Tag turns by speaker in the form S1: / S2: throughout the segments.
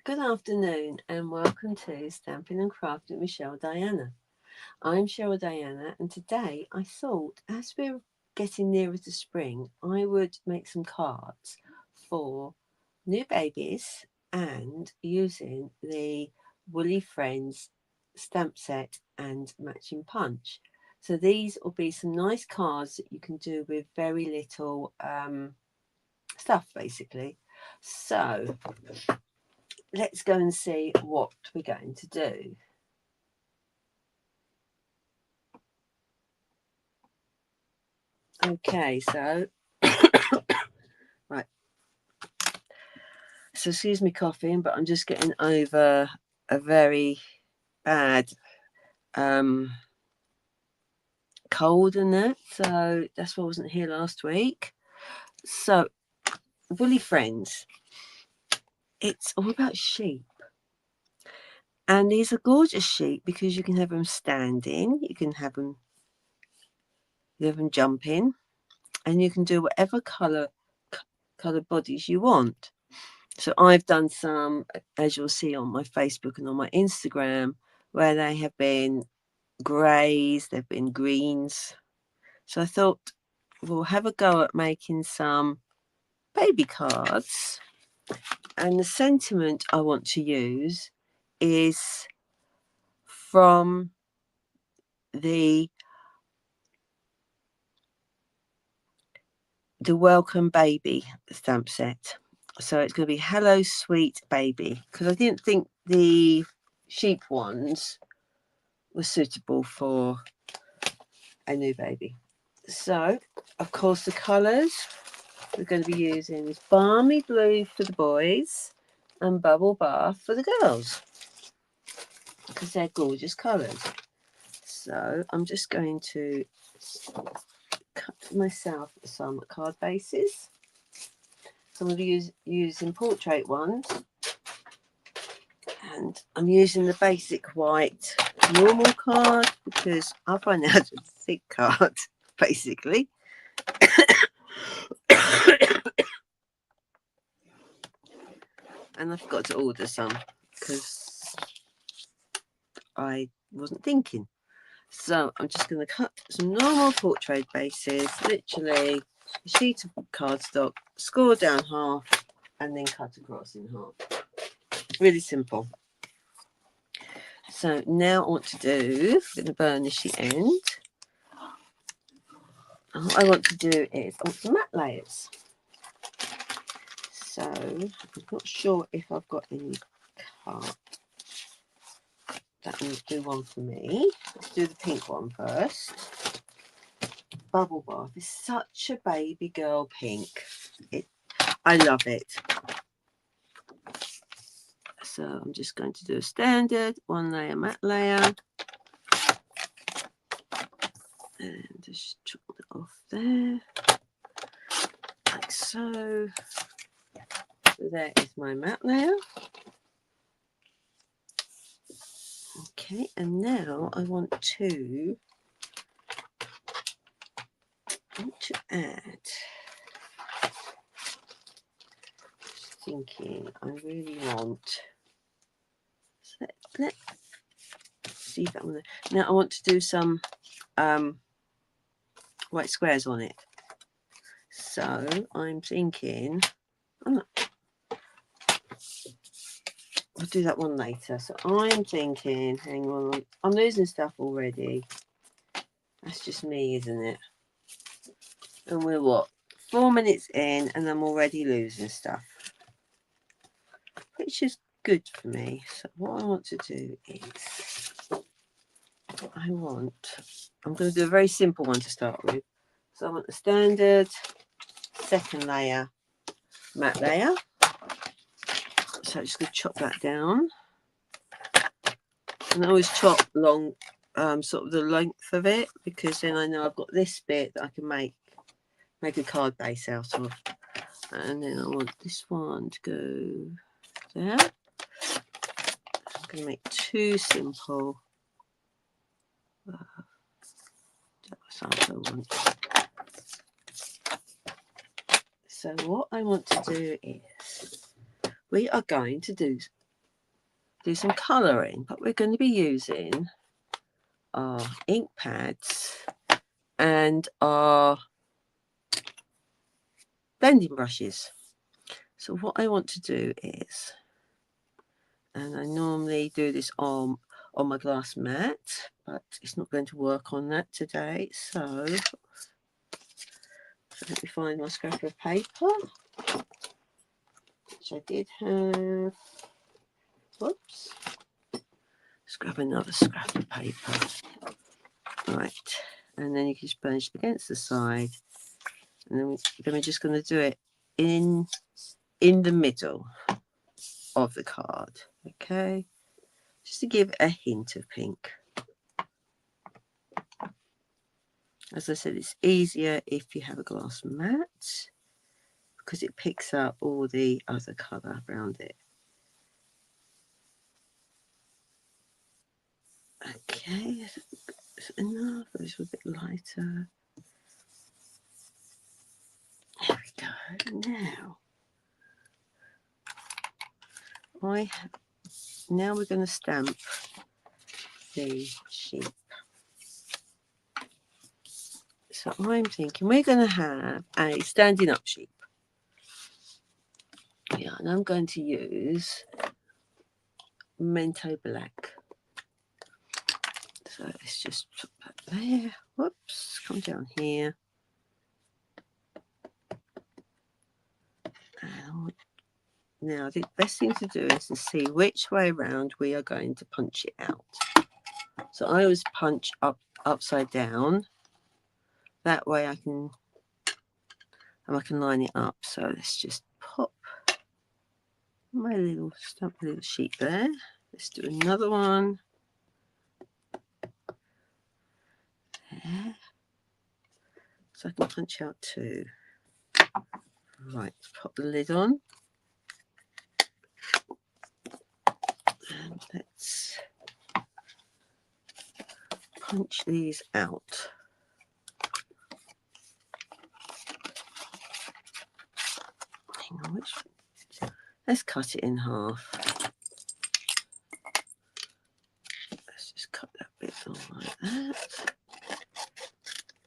S1: Good afternoon and welcome to Stampin' and Craft with Michelle Diana. I'm Cheryl Diana and today I thought as we're getting nearer to spring I would make some cards for new babies and using the Woolly Friends stamp set and matching punch. So these will be some nice cards that you can do with very little stuff basically. So let's go and see what we're going to do. Okay, so right. So excuse me coughing, but I'm just getting over a very bad um cold and that. So that's why I wasn't here last week. So Woolly Friends, it's all about sheep. And these are gorgeous sheep because you can have them standing, you have them jumping, and you can do whatever colour bodies you want. So I've done some, as you'll see on my Facebook and on my Instagram, where they have been greys, they've been greens. So I thought we'll have a go at making some baby cards. And the sentiment I want to use is from the Welcome Baby stamp set. So it's going to be Hello Sweet Baby, because I didn't think the sheep ones were suitable for a new baby. So, of course, the colours we're going to be using is Balmy Blue for the boys and Bubble Bath for the girls, because they're gorgeous colours. So I'm just going to cut myself some card bases. So I'm going to be using portrait ones, and I'm using the basic white normal card because I find that a thick card basically. And I forgot to order some because I wasn't thinking. So I'm just going to cut some normal portrait bases, literally a sheet of cardstock, score down half, and then cut across in half. Really simple. So now what to do, I'm going to burnish the end. And what I want to do is I want some matte layers. So I'm not sure if I've got any cut. That will do one for me. Let's do the pink one first. Bubble Bath is such a baby girl pink. I love it. So I'm just going to do a standard one layer matte layer. And just chop it off there. Like so. So there is my matte layer. Okay, and now I want to add, just thinking, I really want, so let's see that one there. Now I want to do some white squares on it. So I'm thinking, I'll do that one later. So I'm thinking, hang on, I'm losing stuff already. That's just me, isn't it? And we're what? 4 minutes in and I'm already losing stuff, which is good for me. So what I want to do is I'm going to do a very simple one to start with. So I want the standard second layer matte layer. So I'm just going to chop that down. And I always chop long, sort of the length of it, because then I know I've got this bit that I can make a card base out of. And then I want this one to go there. I'm going to make two simple. That was I want. So what I want to do is we are going to do some colouring, but we're going to be using our ink pads and our blending brushes. So what I want to do is, and I normally do this on my glass mat, but it's not going to work on that today, so let me find my scrap of paper, which I did have. Whoops. Let's grab another scrap of paper. Right, and then you can just punch against the side, and then we're just going to do it in the middle of the card, okay, just to give a hint of pink. As I said, it's easier if you have a glass mat because it picks up all the other colour around it. Okay, is it enough? Or is it a bit lighter? There we go. Now we're going to stamp the sheep. So I'm thinking we're going to have a standing up sheep. Yeah, and I'm going to use Mento Black. So let's just put that there. Whoops, come down here. And now the best thing to do is to see which way around we are going to punch it out. So I always punch upside down. That way I can line it up. So let's just pop my little sheet there. Let's do another one. There. So I can punch out two. Right, pop the lid on. And let's punch these out. Hang on, which one? Let's cut it in half. Let's just cut that bit like that.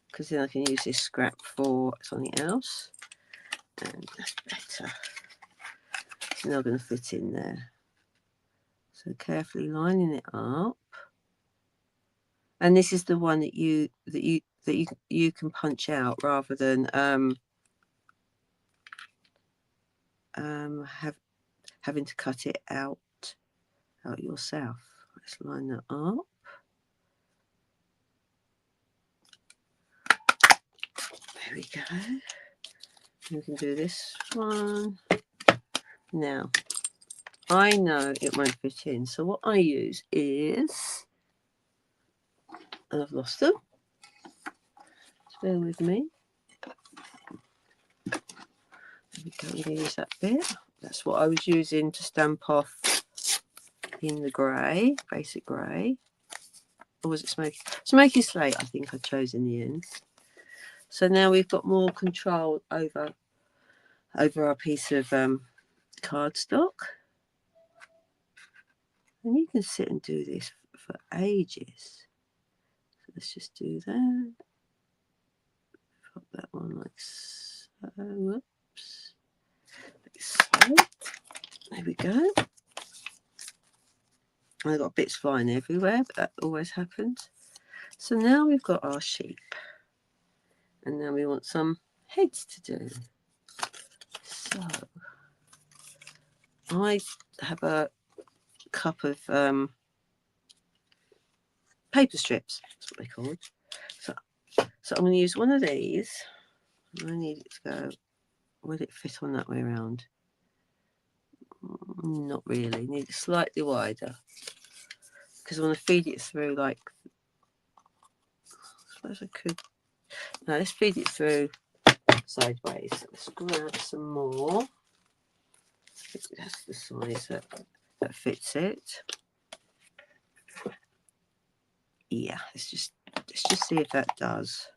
S1: Because then I can use this scrap for something else. And that's better. It's now going to fit in there. So carefully lining it up. And this is the one that you can punch out rather than having to cut it out yourself. Let's line that up. There we go. We can do this one. Now, I know it won't fit in, so what I use is, and I've lost them. Just bear with me. There we go. I'm going to use that bit. That's what I was using to stamp off in the grey, basic grey. Or was it smoky? Smoky slate, I think I chose in the end. So now we've got more control over our piece of cardstock. And you can sit and do this for ages. So let's just do that. Pop that one like so. Whoops. Like so. There we go. I've got bits flying everywhere, but that always happens. So now we've got our sheep. And now we want some heads to do. So I have a cup of paper strips. That's what they're called. So I'm going to use one of these. I need it to go. Will it fit on that way around? Not really. Need it slightly wider because I want to feed it through like. I suppose I could. No, let's feed it through sideways. Let's grab some more. That's the size that fits it. Yeah, let's just see if that does.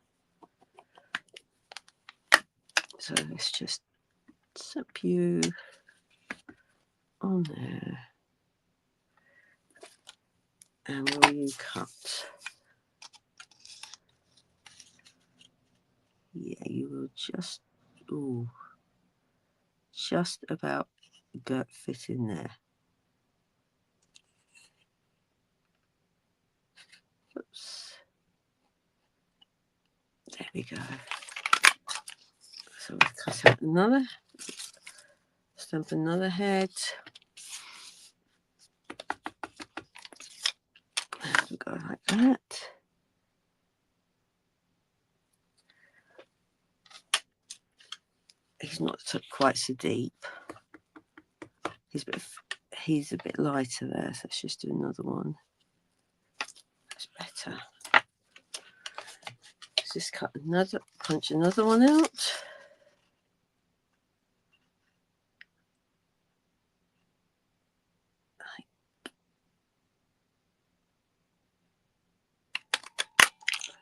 S1: So let's just zip you on there. And will you cut? Yeah, you will just, ooh, just about fit in there. Oops. There we go. So we'll cut out another, stamp another head. There we go, like that. He's not quite so deep. He's a bit lighter there, so let's just do another one. That's better. Let's just punch another one out.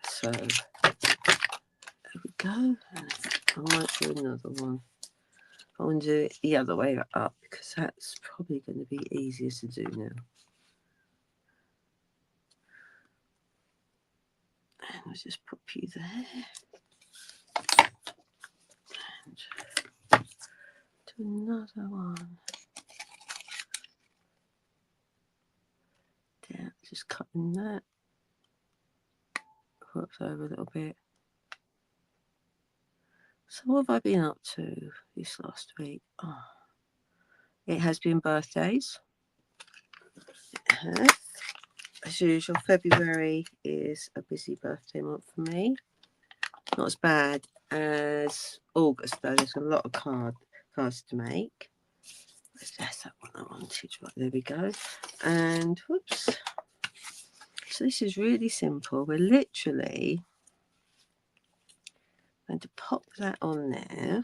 S1: So there we go. I might do another one. I want to do it the other way up because that's probably going to be easier to do now. And I'll just pop you there. And do another one. Yeah, just cutting that. Whoops, over a little bit. So what have I been up to this last week? Oh, it has been birthdays. It has. As usual, February is a busy birthday month for me. Not as bad as August though. There's a lot of cards to make. That's that one I wanted. Right, there we go. And whoops. So this is really simple. We're literally going to pop that on there.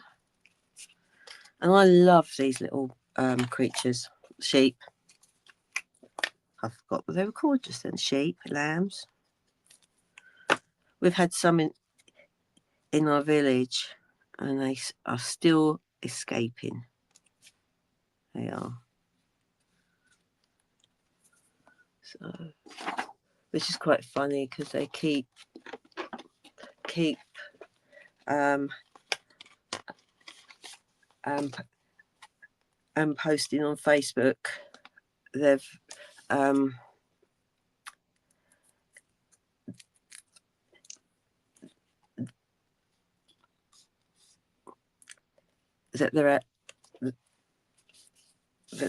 S1: And I love these little creatures. Sheep. I forgot what they were called just then. Sheep, lambs. We've had some in our village and they are still escaping. They are. So, which is quite funny because they keep posting on Facebook. They've that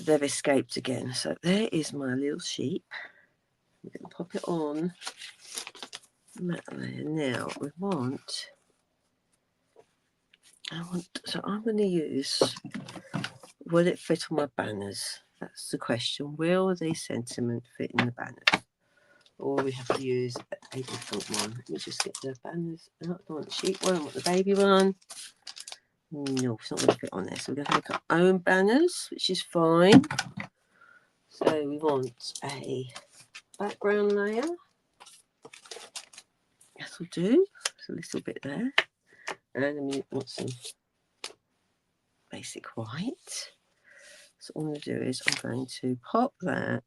S1: they've escaped again. So there is my little sheep. I'm going to pop it on that there. Now so I'm going to use, will it fit on my banners? That's the question. Will the sentiment fit in the banners? Or we have to use a different one. Let me just get the banners out. I don't want the sheep one, I want the baby one. No, it's not going to fit on there. So we're going to make our own banners, which is fine. So we want a background layer. That'll do. It's a little bit there. And then we want some basic white. So all I'm going to do is I'm going to pop that.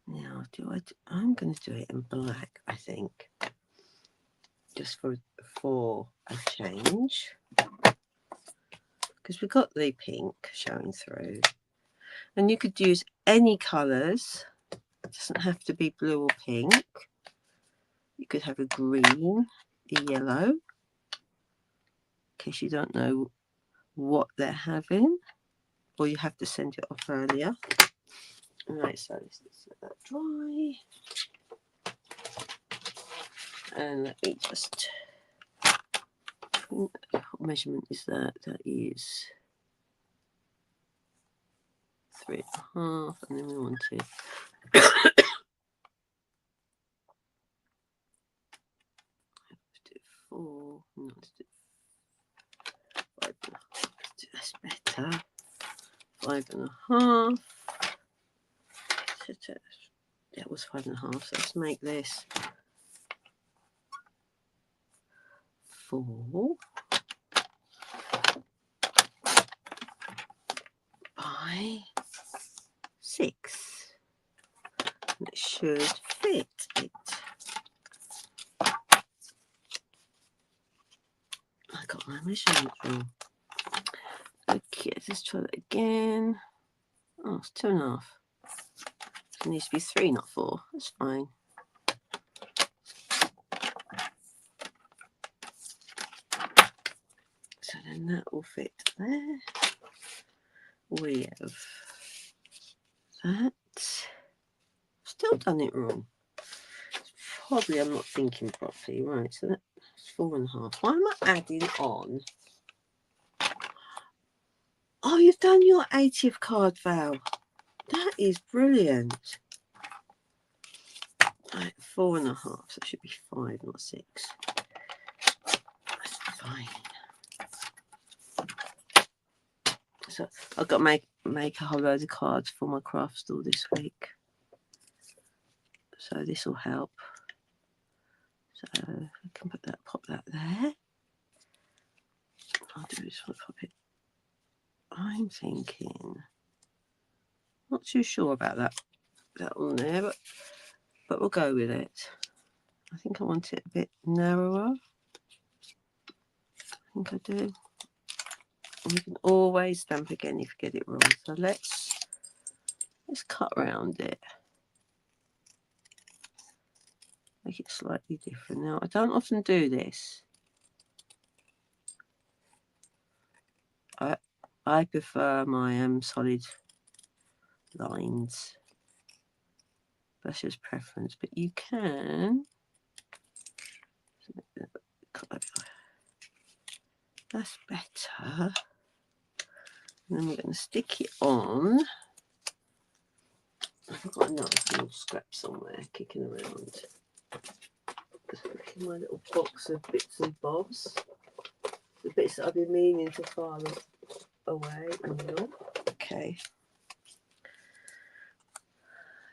S1: Now, I'm going to do it in black, I think. Just for a change. Because we've got the pink showing through. And you could use any colours. It doesn't have to be blue or pink. You could have a green, a yellow, in case you don't know what they're having, or you have to send it off earlier. Right, so let's let that dry. And let me just, what measurement is that? That is 3.5, and then we want it. Let's do 4, no, let's do 5.5. Let's do that's better. 5.5. That was 5.5. So let's make this 4, 5, by 6. And it should fit it. I got my measurement wrong. Okay, let's try that again. Oh, it's 2.5. It needs to be 3, not 4. That's fine. So then that will fit there. We have that. Still done it wrong. Probably I'm not thinking properly. Right, so that's 4.5. Why am I adding on? Oh, you've done your 80th card, Val. That is brilliant. Right, 4.5. So it should be 5, not 6. That's fine. So I've got to make a whole load of cards for my craft store this week. So this will help. So I can pop that there. I'll do this one, pop it. I'm thinking, not too sure about that on there, but we'll go with it. I think I want it a bit narrower. I think I do. And you can always stamp again if you get it wrong. So let's cut around it. Make it slightly different. Now I don't often do this. I prefer my solid lines. That's just preference, but you can. That's better. And then we're going to stick it on. I've got another little scrap somewhere kicking around. Just look in my little box of bits and bobs. The bits that I've been meaning to file away and not. Okay.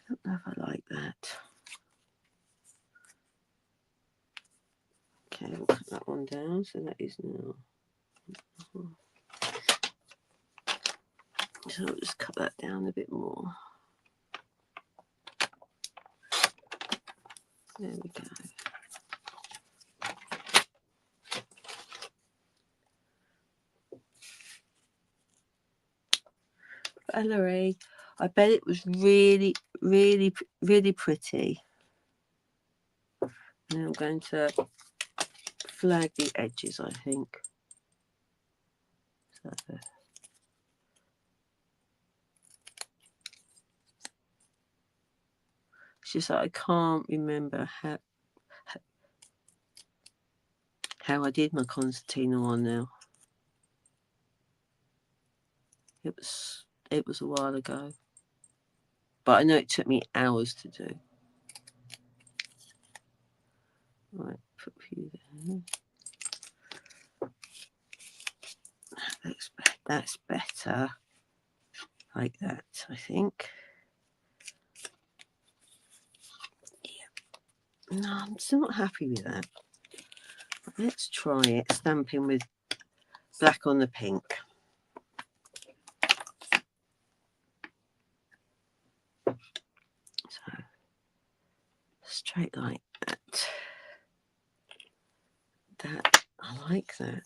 S1: I don't know if I like that. Okay, we'll cut that one down. So that is now. So I'll just cut that down a bit more. There we go. Valerie, I bet it was really, really, really pretty. And I'm going to flag the edges, I think. So, it's just that I can't remember how I did my concertina one now. It was a while ago, but I know it took me hours to do. Right, put a few there. That's better, like that, I think. Yeah. No, I'm still not happy with that. Let's try it, stamping with black on the pink. So straight like that. I like that.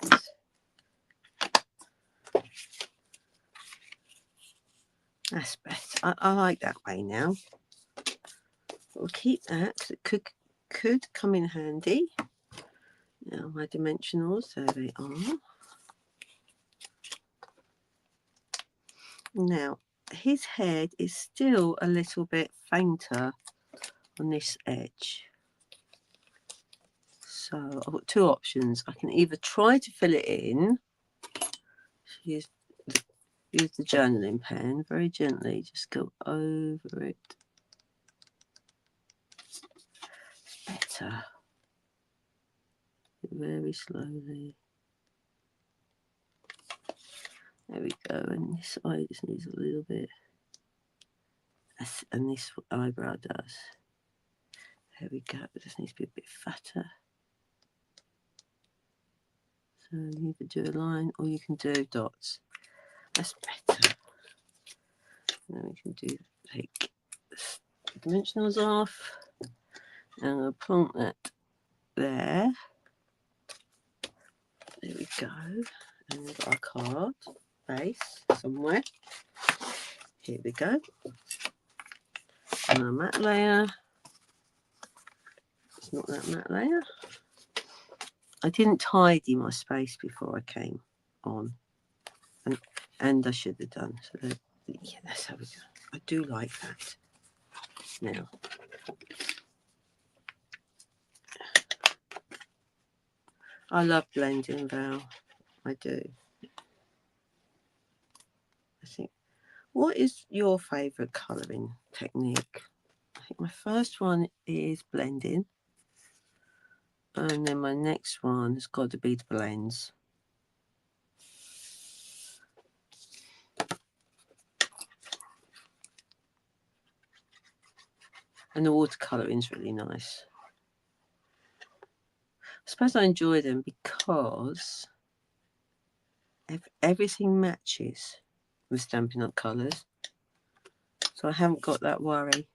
S1: That's better. I like that way now. We'll keep that because it could come in handy. Now my dimensionals, there they are. Now his head is still a little bit fainter on this edge. So I've got two options. I can either try to fill it in. Use the journaling pen very gently, just go over it. Better. Very slowly. There we go. And this eye just needs a little bit. And this eyebrow does. There we go. It just needs to be a bit fatter. So you either do a line or you can do dots. That's better. then we can take the dimensionals off. And I'll plonk that there. There we go. And we've got our card base somewhere. Here we go. And our matte layer. It's not that matte layer. I didn't tidy my space before I came on. And I should have done. So yeah, that's how we go. I do like that. Now, I love blending, Val. I do. I think, what is your favourite colouring technique? I think my first one is blending. And then my next one has got to be the blends. And the watercolouring is really nice. I suppose I enjoy them because everything matches with Stampin' Up colours. So I haven't got that worry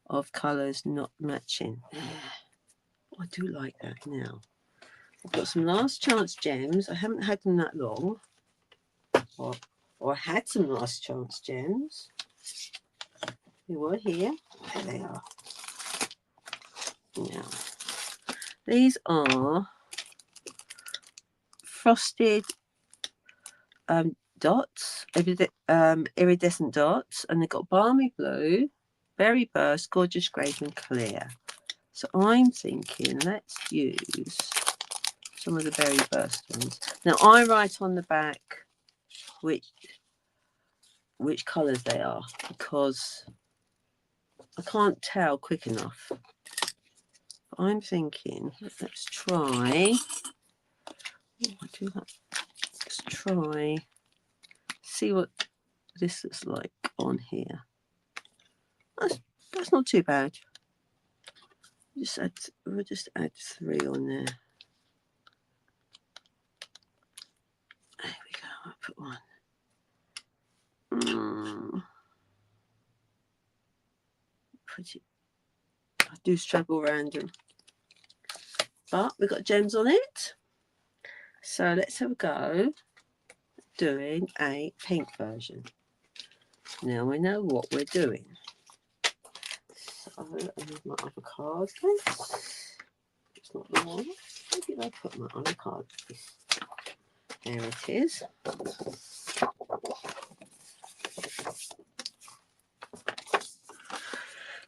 S1: of colours not matching. I do like that now. I've got some last chance gems. I haven't had them that long. Or I had some last chance gems. They were here. There they are. Now, these are frosted dots, iridescent dots, and they've got balmy blue, berry burst, gorgeous grape, and clear. So I'm thinking let's use some of the berry burst ones. Now I write on the back which colours they are because I can't tell quick enough. But I'm thinking let's try. I do that. Let's try. See what this looks like on here. That's not too bad. We'll just add 3 on there. There we go. I'll put 1. Pretty. I do struggle around them, but we've got gems on it. So let's have a go doing a pink version. Now we know what we're doing. So I need my other card case. It's not the one. Where did I put my other card case? There it is.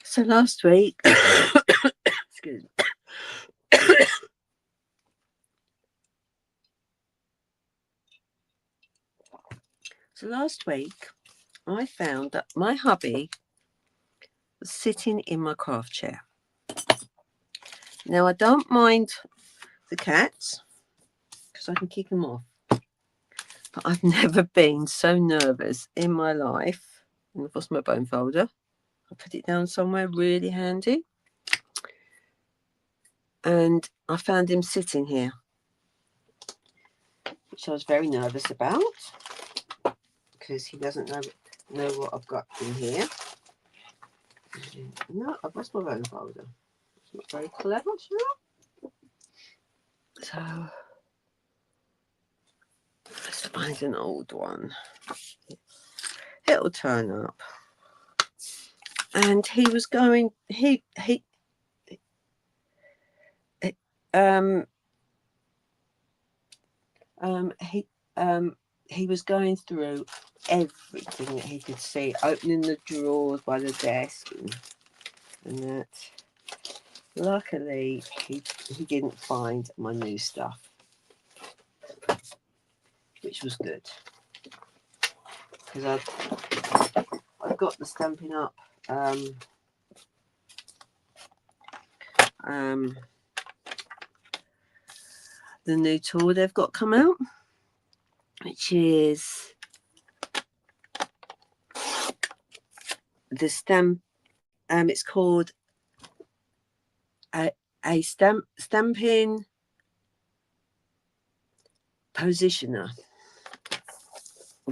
S1: So last week, excuse me. So last week, I found that my hubby was sitting in my craft chair. Now I don't mind the cats because I can keep them off. But I've never been so nervous in my life. And I've lost my bone folder. I put it down somewhere really handy. And I found him sitting here, which I was very nervous about because he doesn't know what I've got in here. No, I've lost my bone folder. It's not very clever, sure. So let's find an old one. It'll turn up. And he was going. He was going through everything that he could see, opening the drawers by the desk and that. Luckily, he didn't find my new stuff, which was good because I've got the Stampin' Up the new tool they've got come out, which is the stamp. It's called a Stampin' Positioner.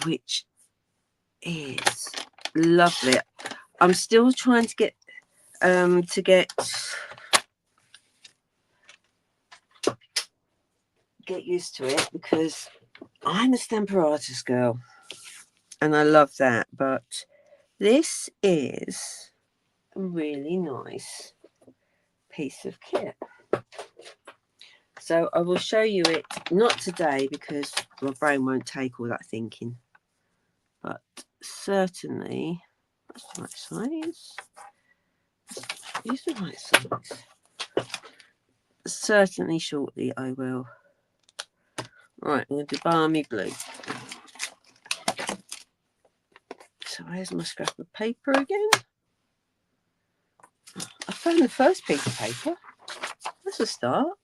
S1: which is lovely. I'm still trying to get used to it, because I'm a Stamparatus girl and I love that, but this is a really nice piece of kit. So I will show you it, not today because my brain won't take all that thinking, but certainly, that's the right size. Use the right size. Certainly shortly I will. Right, I'm going to do balmy blue. So where's my scrap of paper again? I found the first piece of paper. That's a start.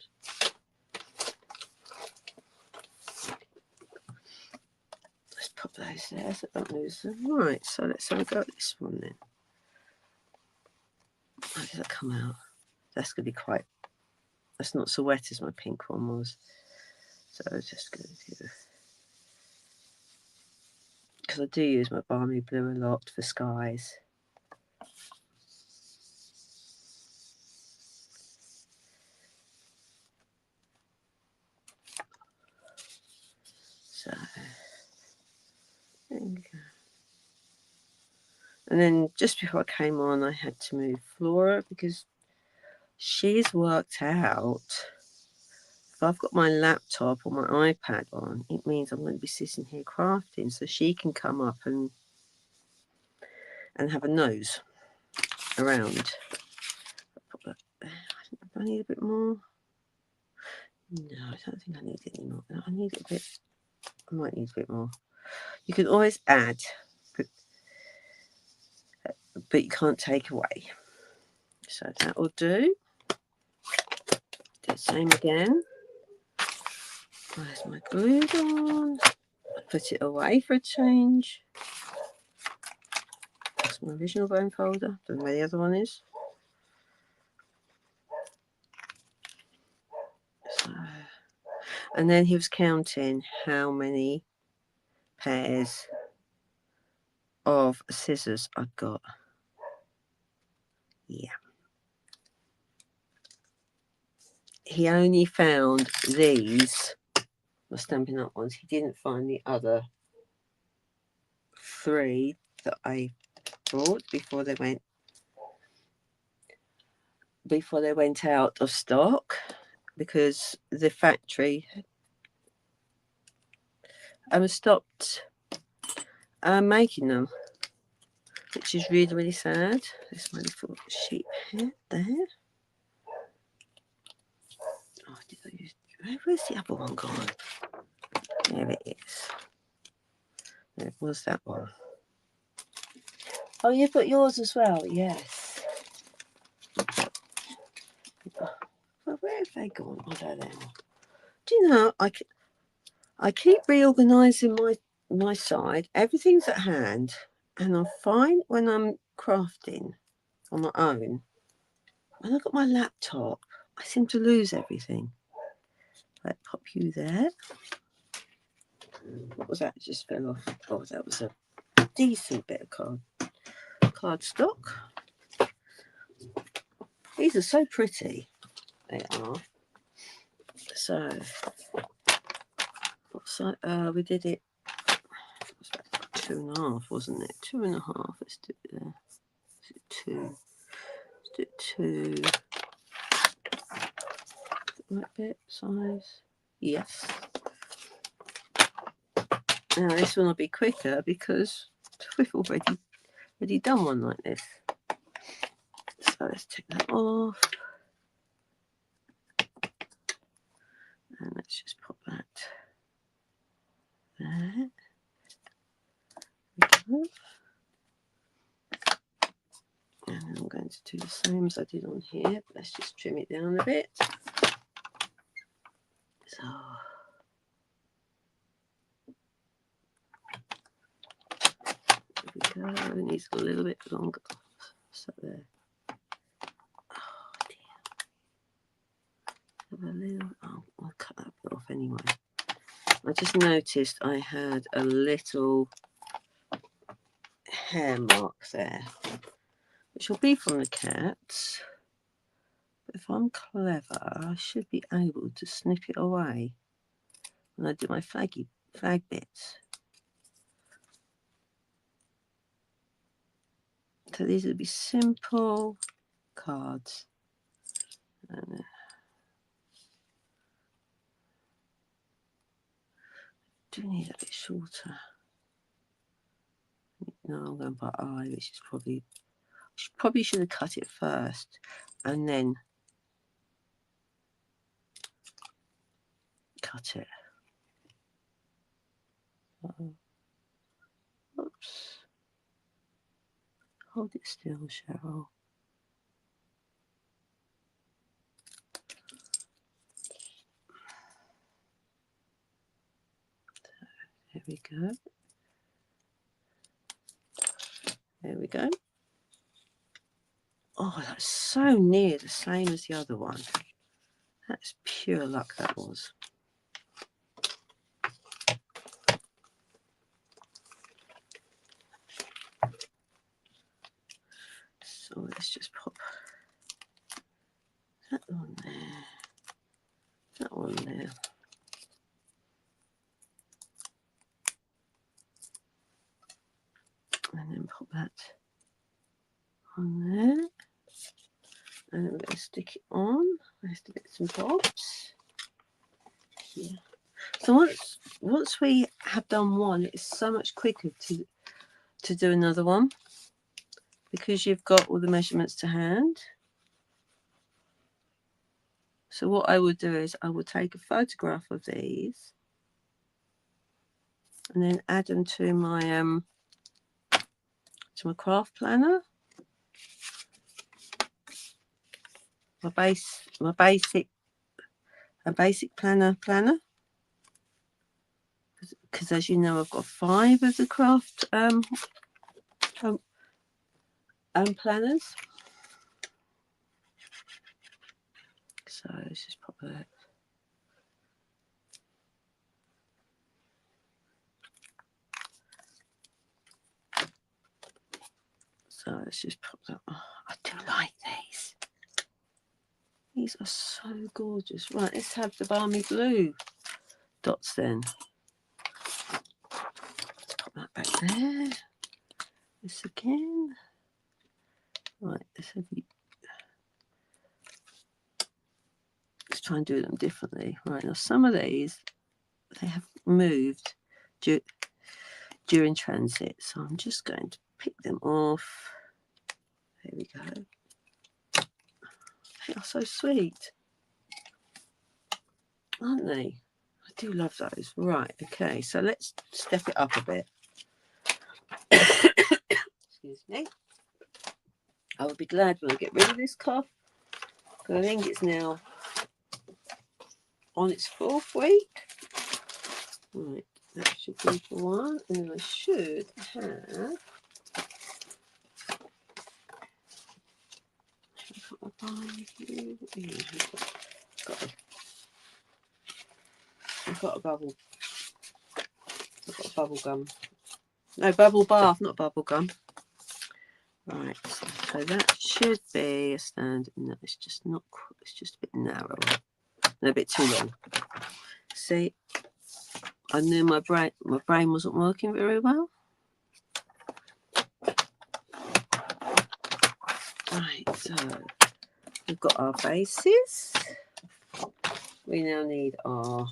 S1: Let's pop those there so I don't lose them. Right, so let's have a go at this one then. How does that come out? That's going to be quite... That's not so wet as my pink one was. So I was just going to do... Because I do use my balmy blue a lot for skies. So... There you go. And then just before I came on, I had to move Flora because she's worked out, if I've got my laptop or my iPad on, it means I'm going to be sitting here crafting, so she can come up and have a nose around. I need a bit more. No, I don't think I need any more. I need a bit. I might need a bit more. You can always add, but you can't take away. So that will do. Do the same again. Where's my glue gone? Put it away for a change. That's my original bone folder. Don't know where the other one is. So, and then he was counting how many pairs of scissors I've got. Yeah. He only found these, the Stampin' Up ones. He didn't find the other 3 that I bought before they went out of stock, because the factory stopped making them, which is really, really sad. This my little sheep here, there. Oh, did I use... Where's the other one gone? There it is. There was that one. Oh, you've got yours as well, yes. Well, where have they gone? Oh, there they are. Do you know, I keep reorganising my side. Everything's at hand, and I find when I'm crafting on my own, when I've got my laptop, I seem to lose everything. Right, pop you there. What was that? It just fell off. Oh, that was a decent bit of cardstock. These are so pretty. They are. So, we did it. 2.5, wasn't it? 2.5. Let's do it there. Is it 2? Let's do 2. Right bit size. Yes. Now this one will be quicker because we've already done one like this. So let's take that off. And let's just pop that there. And then I'm going to do the same as I did on here, but let's just trim it down a bit. So there we go. It needs a little bit longer. So there. Oh dear. Have a little. Oh, I'll cut that bit off anyway. I just noticed I had a little hair mark there, which will be from the cat. But if I'm clever, I should be able to snip it away when I do my flag bits. So these would be simple cards. And do need a bit shorter. No, I'm going by eye, which is probably should have cut it first and then cut it. Oops. Hold it still, Cheryl. There we go. There we go. Oh, that's so near the same as the other one. That's pure luck, that was. So let's just pop that one there. That one there. And then pop that on there. And then we're going to stick it on. Let's do some bobs. Yeah. So once we have done one, it's so much quicker to do another one because you've got all the measurements to hand. So what I would do is I would take a photograph of these and then add them to my craft planner, my basic planner, because as you know I've got 5 of the craft planners. So let's just pop that. So let's just pop that. Oh, I do like these. These are so gorgeous. Right, let's have the balmy blue dots then. Let's pop that back there. This again. Right, let's try and do them differently. Right, now some of these, they have moved during transit. So I'm just going to pick them off. There we go. They are so sweet, aren't they? I do love those. Right, okay, so let's step it up a bit. Excuse me. I will be glad when I get rid of this cough, because I think it's now on its 4th week. Right, that should be for one, and then I should have. I've got a bubble. I've got a bubble gum. No, bubble bath, not bubble gum. Right, so that should be a standard. No, it's just not. It's just a bit narrow. And a bit too long. See, I knew my brain wasn't working very well. Right, so we've got our bases. We now need our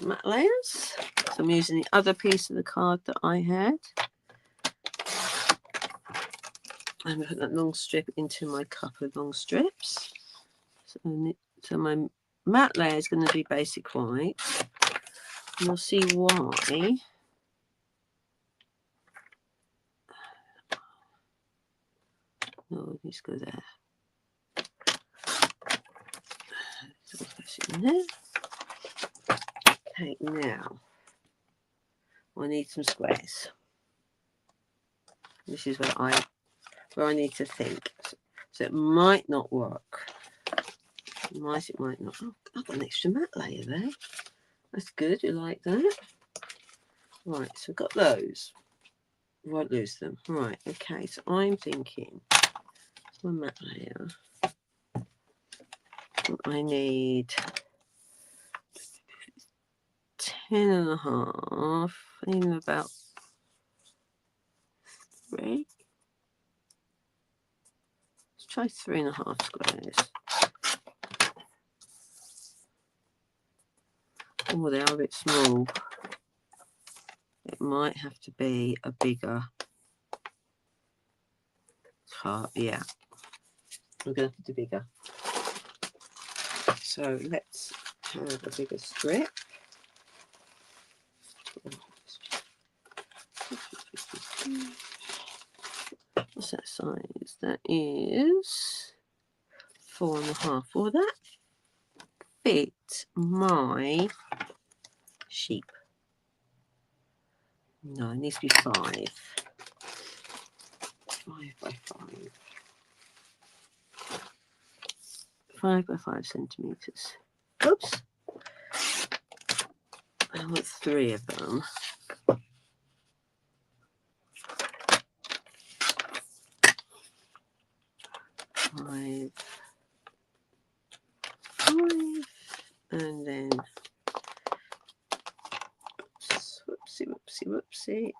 S1: matte layers. So I'm using the other piece of the card that I had. I'm going to put that long strip into my cup of long strips. So my matte layer is going to be basic white. And you'll see why. No, let's go there. So in there. Okay, now I need some squares. This is where I need to think. So it might not work. It might not. Oh, I've got an extra matte layer there. That's good. You like that? Right, so we've got those. Won't lose them. Right, okay, so I'm thinking my matte layer. I need 10.5. I need about 3. Let's try 3.5 squares. Oh, they are a bit small. It might have to be a bigger card. Yeah, we're going to have to do bigger. So let's have a bigger strip. What's that size? That is 4.5. Will that fit my sheep? No, it needs to be 5. 5 by 5. 5 by 5 centimeters. Oops. I want 3 of them. 5, 5, and then whoopsie, whoopsie, whoopsie.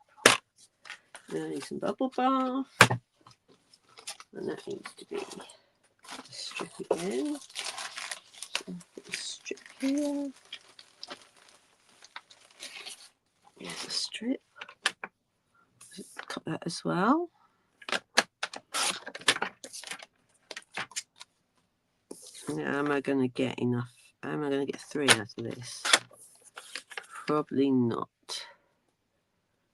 S1: Now I need some bubble bath, and that needs to be a strip again. So put a strip here. Here's a strip. Cut that as well. Now, am I going to get enough? Am I going to get 3 out of this? Probably not.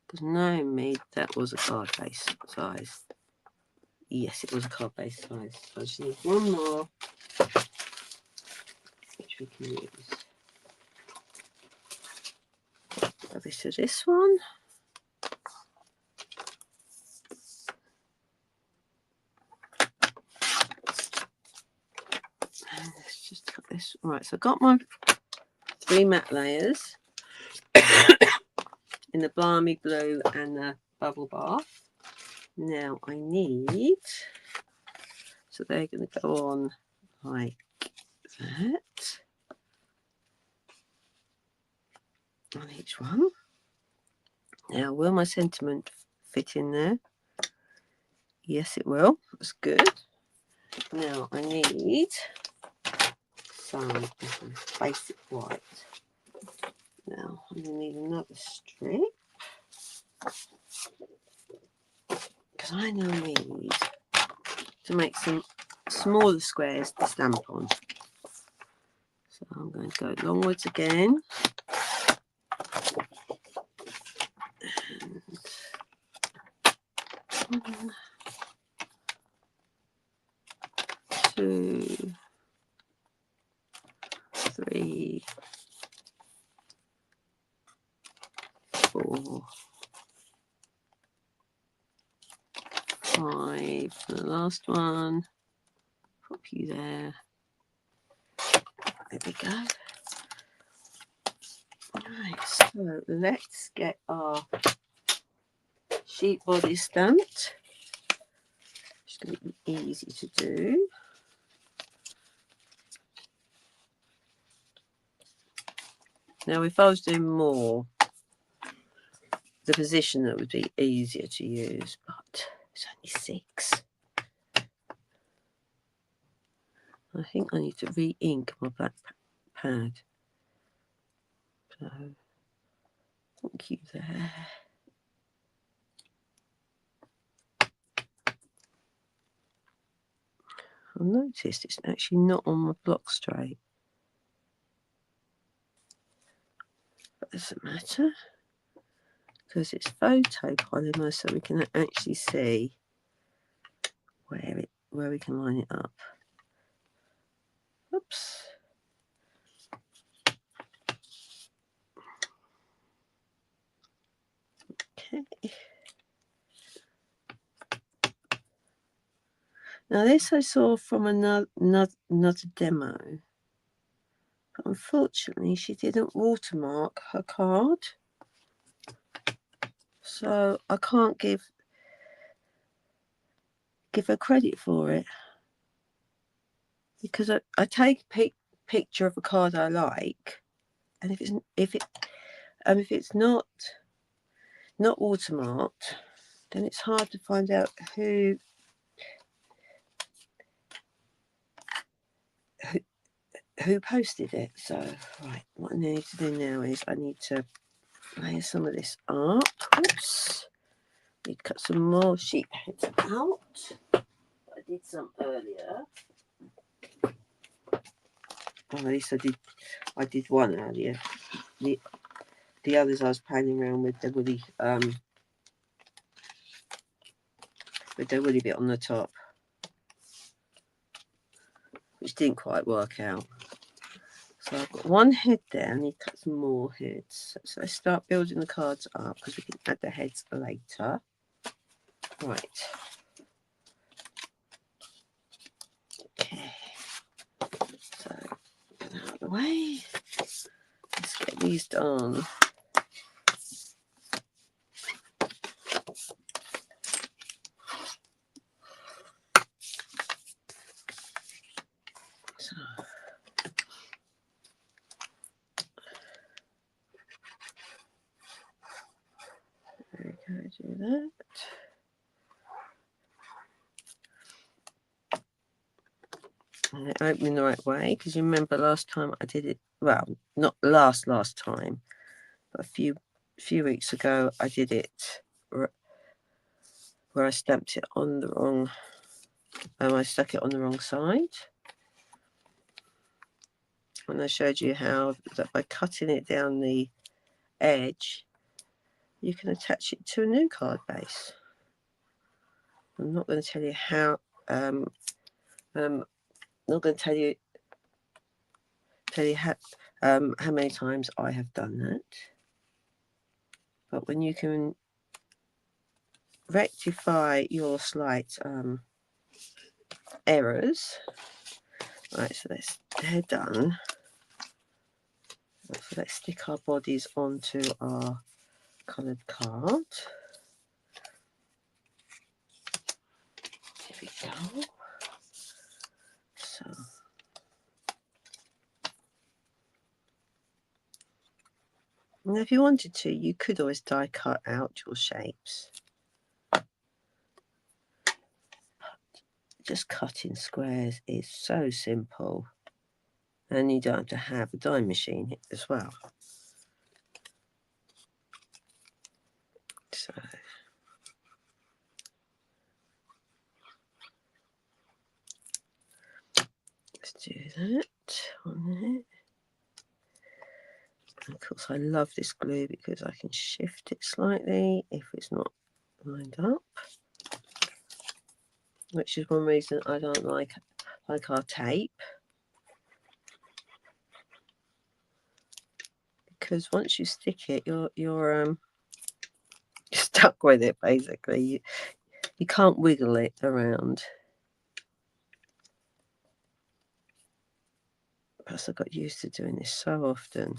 S1: Because knowing me, that was a card base size. Yes, it was a card base size. So I just need one more, which we can use. Add this to this one. And let's just cut this. Right, so I've got my 3 matte layers in the balmy blue and the bubble bath. Now I need, so they're going to go on like that on each one. Now, will my sentiment fit in there? Yes, it will. That's good. Now I need some basic white. Now I'm going to need another strip, because I now need to make some smaller squares to stamp on. So I'm going to go longwards again. And 1, 2, 3, 4, 5. For the last one, pop you there. There we go. Right, so let's get our sheep body stamped. It's going to be easy to do. Now, if I was doing more, the position that would be easier to use, but it's only 6. I think I need to re-ink my black pad. So, thank you there. I noticed it's actually not on my block straight. But it doesn't matter, because it's photo polymer, so we can actually see where we can line it up. Oops. Okay. Now this I saw from another demo. unfortunately she didn't watermark her card, so I can't give her credit for it, because I take a picture of a card I like, and if it's not watermarked, then it's hard to find out who posted it. So right, what I need to do now is I need to layer some of this up. Oops, need to cut some more sheep heads out. I did some earlier. Or at least I did one earlier. The others I was playing around with the woolly bit on the top, which didn't quite work out. So I've got one head there. I need to cut some more heads. So let's start building the cards up, because we can add the heads later. Right. Okay. So get that out of the way. Let's get these done. So there we go, do that. And open the right way, because you remember last time I did it, well, not last time, but a few weeks ago I did it where I stamped it on the wrong, I stuck it on the wrong side. And I showed you how that by cutting it down the edge, you can attach it to a new card base. I'm not going to tell you how. Not going to tell you how many times I have done that. But when you can rectify your slight errors, right? So they're done. So let's stick our bodies onto our coloured card. Here we go. So now, if you wanted to, you could always die cut out your shapes. Just cutting squares is so simple, and you don't have to have a die machine as well. So let's do that on there. And of course, I love this glue because I can shift it slightly if it's not lined up, which is one reason I don't like our tape, because once you stick it, you're stuck with it. Basically, you can't wiggle it around. Plus, I got used to doing this so often.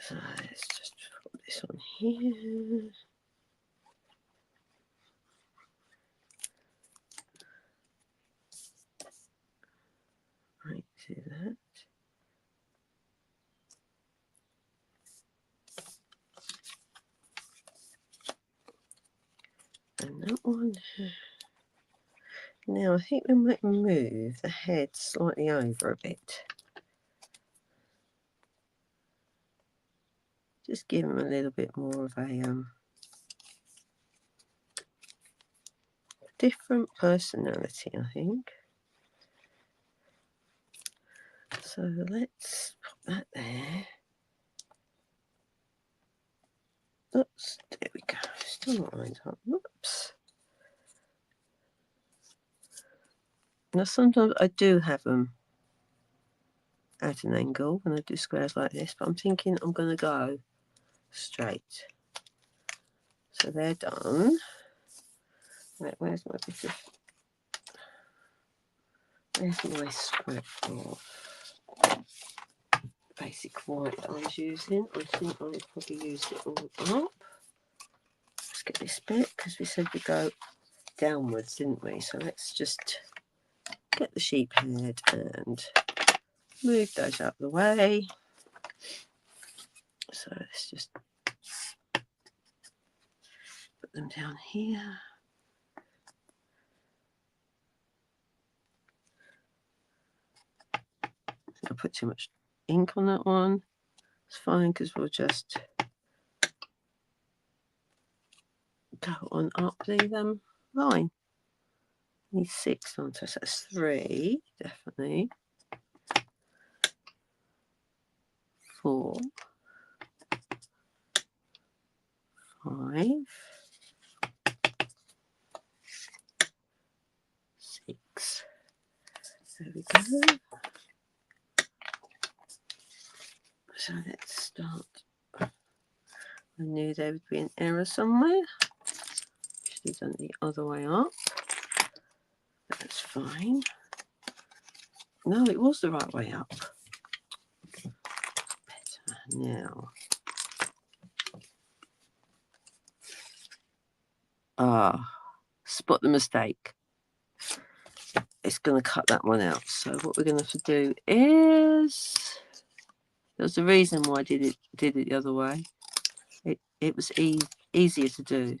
S1: So let's just put this on here. Right, do that. And that one. Now, I think we might move the head slightly over a bit. Just give them a little bit more of a different personality, I think. So let's put that there. Oops, there we go. Still not lined up. Whoops. Now, sometimes I do have them at an angle when I do squares like this, but I'm thinking I'm going to go straight. So they're done. Right, where's my script board? basic white that I was using. I think I probably used it all up. Let's get this bit, because we said we go downwards, didn't we? So let's just get the sheep head and move those out of the way. So let's just put them down here. I put too much ink on that one. It's fine, because we'll just go on up the line. Need 6 on, so that's 3, definitely. 4, 5, 6. There we go. So let's start. I knew there would be an error somewhere. Should have done it the other way up. That's fine. No, it was the right way up. Better now. Spot the mistake. It's going to cut that one out. So what we're going to have to do is, there's a reason why I did it the other way. It was easier to do.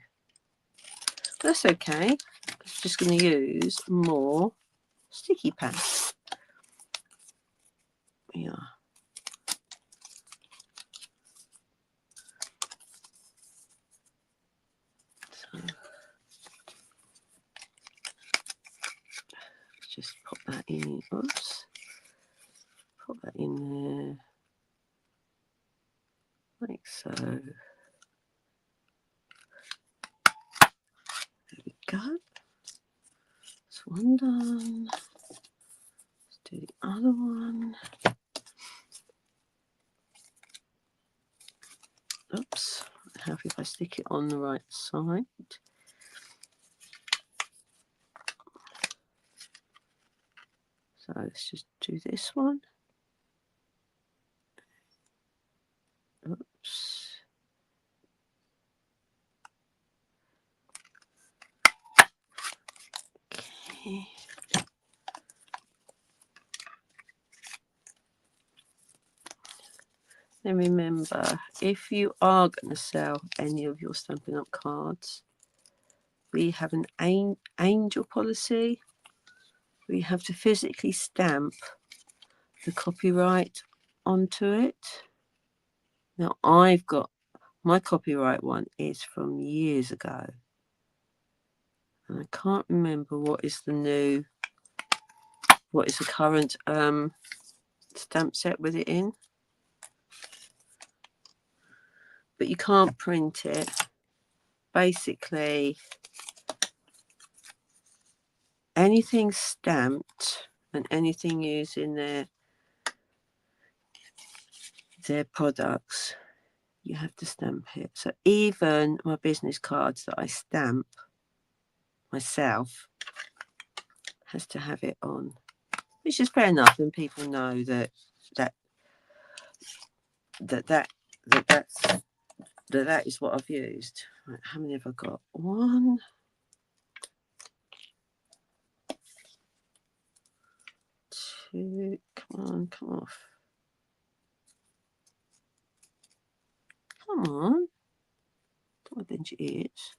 S1: That's okay. I'm just going to use more sticky pads. Yeah. So just pop that in. Oops. Pop that in there. Like so. There we go. That's one done. Let's do the other one. Oops. Happy if I stick it on the right side. So let's just do this one. Oops. Okay. Then remember, if you are going to sell any of your Stampin' Up cards, we have an angel policy. We have to physically stamp the copyright onto it. Now, I've got my copyright one is from years ago. And I can't remember what is the current stamp set with it in. But you can't print it. Basically, anything stamped and anything used in their products, you have to stamp it. So even my business cards that I stamp myself has to have it on, which is fair enough, and people know that is what I've used. Right, how many have I got? 1, 2. Come on, come off. Come on. Don't bend your ears.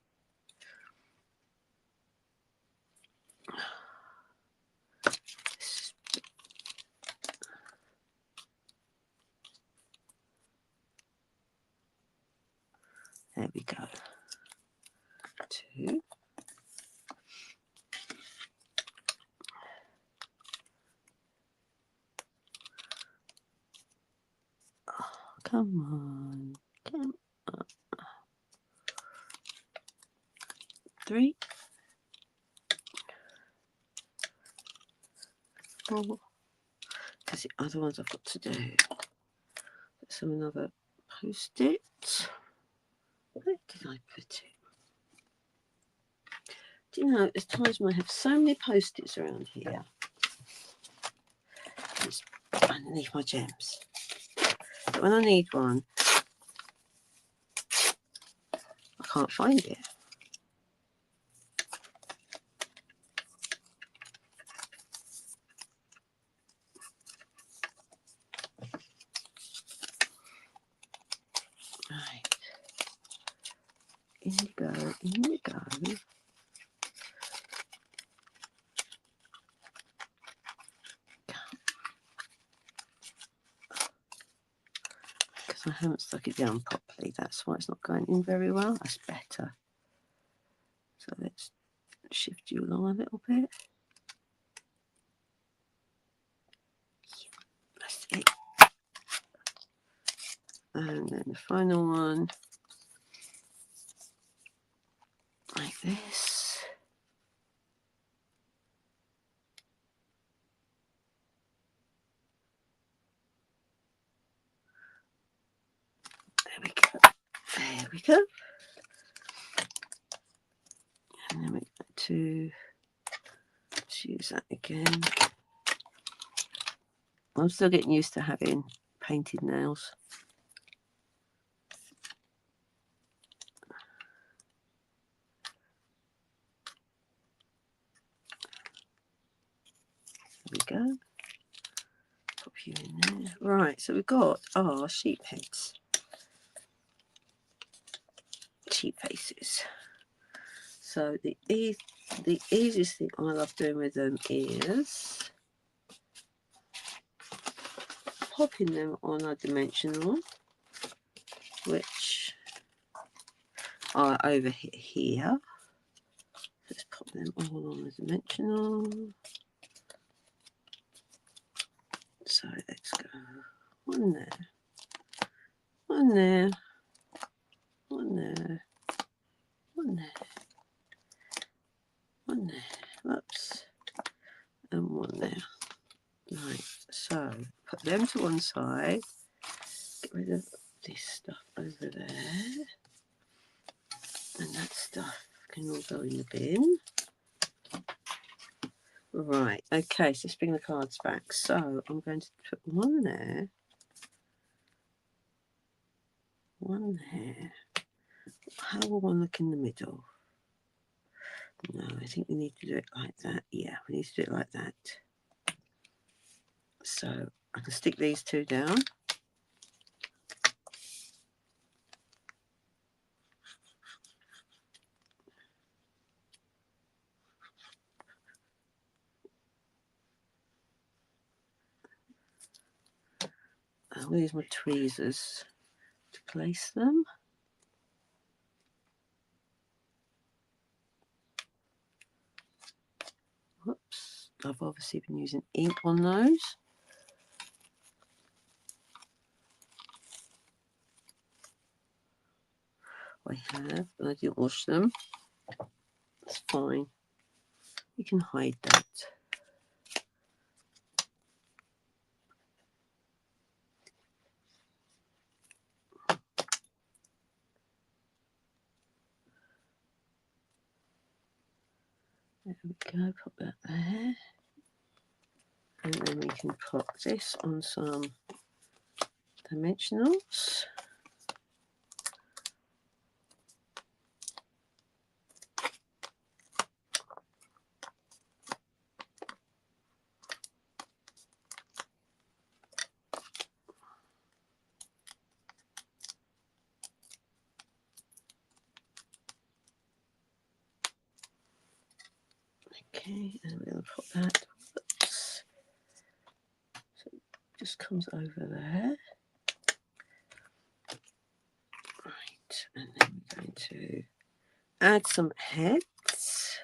S1: There we go. 2. Oh, come on. Come on. 3. 4. Because the other ones I've got to do. Let's have another post-it. Where did I put it? Do you know, there's times when I have so many post-its around here. It's underneath my gems. But when I need one, I can't find it. Right. In you go, in you go. Because I haven't stuck it down properly. That's why it's not going in very well. That's better. So let's shift you along a little bit. That's it. And then the final one, like this. There we go. There we go. And then we go to use that again. I'm still getting used to having painted nails. There we go. Pop you in there. Right, so we've got our sheep heads. Sheep faces. So the easiest thing I love doing with them is popping them on a dimensional, which are over here. Let's pop them all on the dimensional. So let's go one there, one there, one there, one there, one there, whoops, and one there. Right, so put them to one side, get rid of this stuff over there, and that stuff can all go in the bin. Right, okay, so let's bring the cards back. So I'm going to put one there, one there. How will one look in the middle? No, I think we need to do it like that. Yeah, we need to do it like that. So I can stick these two down. I'll use my tweezers to place them. Whoops, I've obviously been using ink on those. I have, and I didn't wash them. It's fine. You can hide that. There we go, put that there. And then we can put this on some dimensionals. Okay, and we're going to put that. Oops. So it just comes over there. Right, and then we're going to add some heads.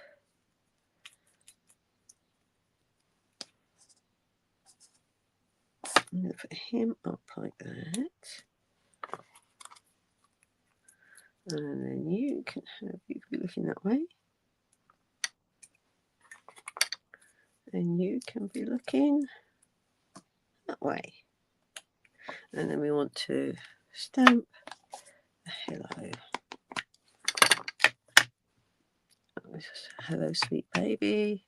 S1: I'm going to put him up like that. And then you can be looking that way. And you can be looking that way. And then we want to stamp a hello. Hello, sweet baby.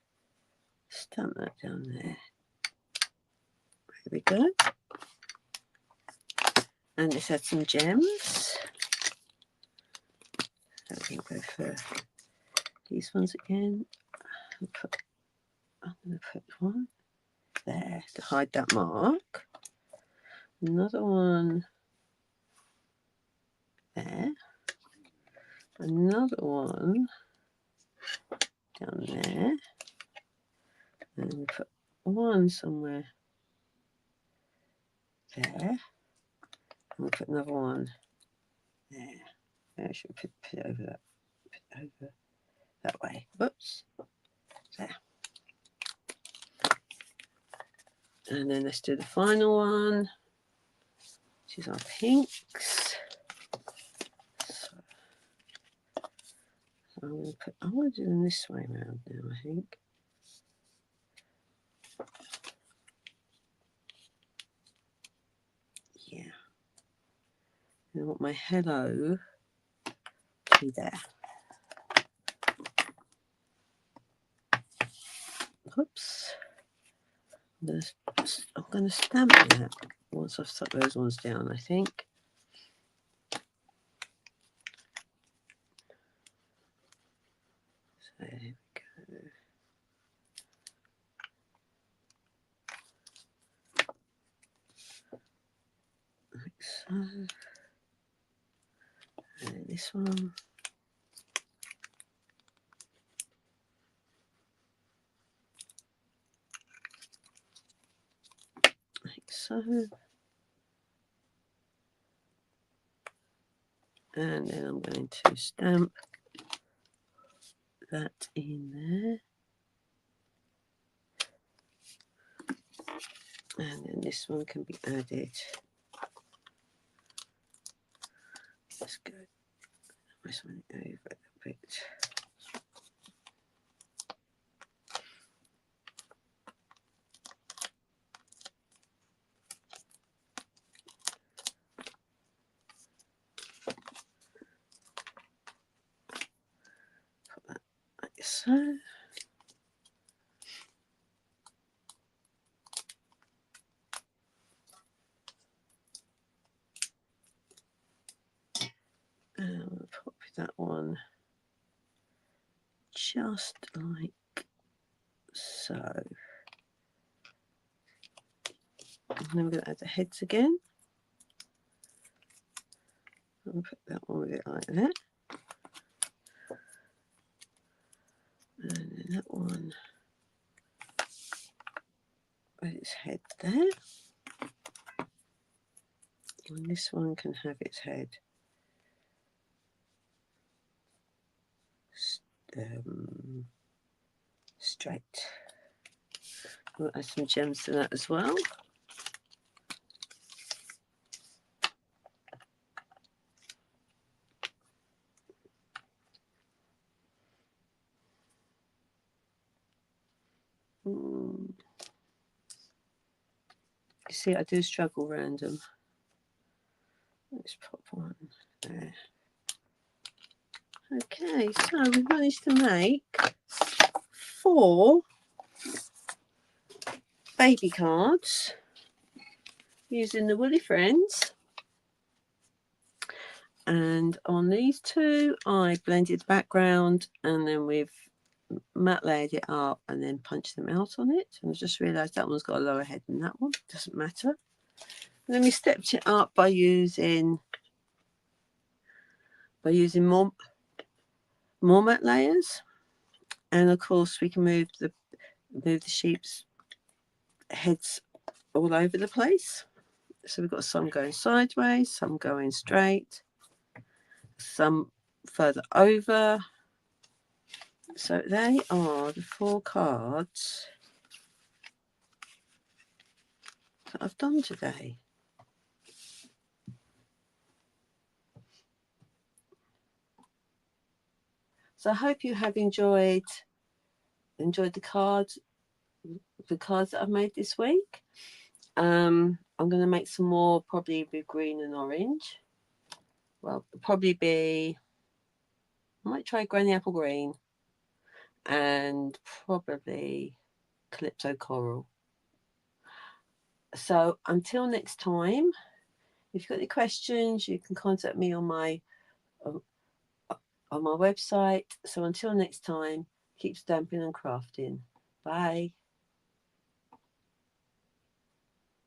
S1: Stamp that down there. Here we go. And let's add some gems. I think go for these ones again. I'm going to put one there to hide that mark. Another one there. Another one down there. And put one somewhere there. And we'll put another one there. I should put it over that way. Whoops. There. And then let's do the final one, which is our pinks. So I'm going to do them this way around now, I think. Yeah. I want my hello to be there. Oops. I'm going to stamp that once I've stuck those ones down, I think. So here we go. Like so. And then this one. Like so. And then I'm going to stamp that in there. And then this one can be added. Let's go this one over a bit. Put that like so. And I'm going to pop that one just like so. And then we're going to add the heads again. I'll put that one with it like that. And then that one with its head there. And this one can have its head straight. We'll add some gems to that as well. You see, I do struggle random. Let's pop one there. Okay, so we've managed to make 4 baby cards using the Woolly Friends. And on these 2, I blended the background and then we've matte layered it up and then punched them out on it. And I just realised that one's got a lower head than that one. Doesn't matter. And then we stepped it up by using more matte layers. And of course we can move the sheep's heads all over the place. So we've got some going sideways, some going straight, some further over. So they are the 4 cards that I've done today. So I hope you have enjoyed the cards that I've made this week. I'm going to make some more, probably with green and orange. Well, probably be, I might try Granny Apple Green and probably Calypso Coral. So until next time, if you've got any questions, you can contact me on my website. So until next time, keep stamping and crafting. Bye.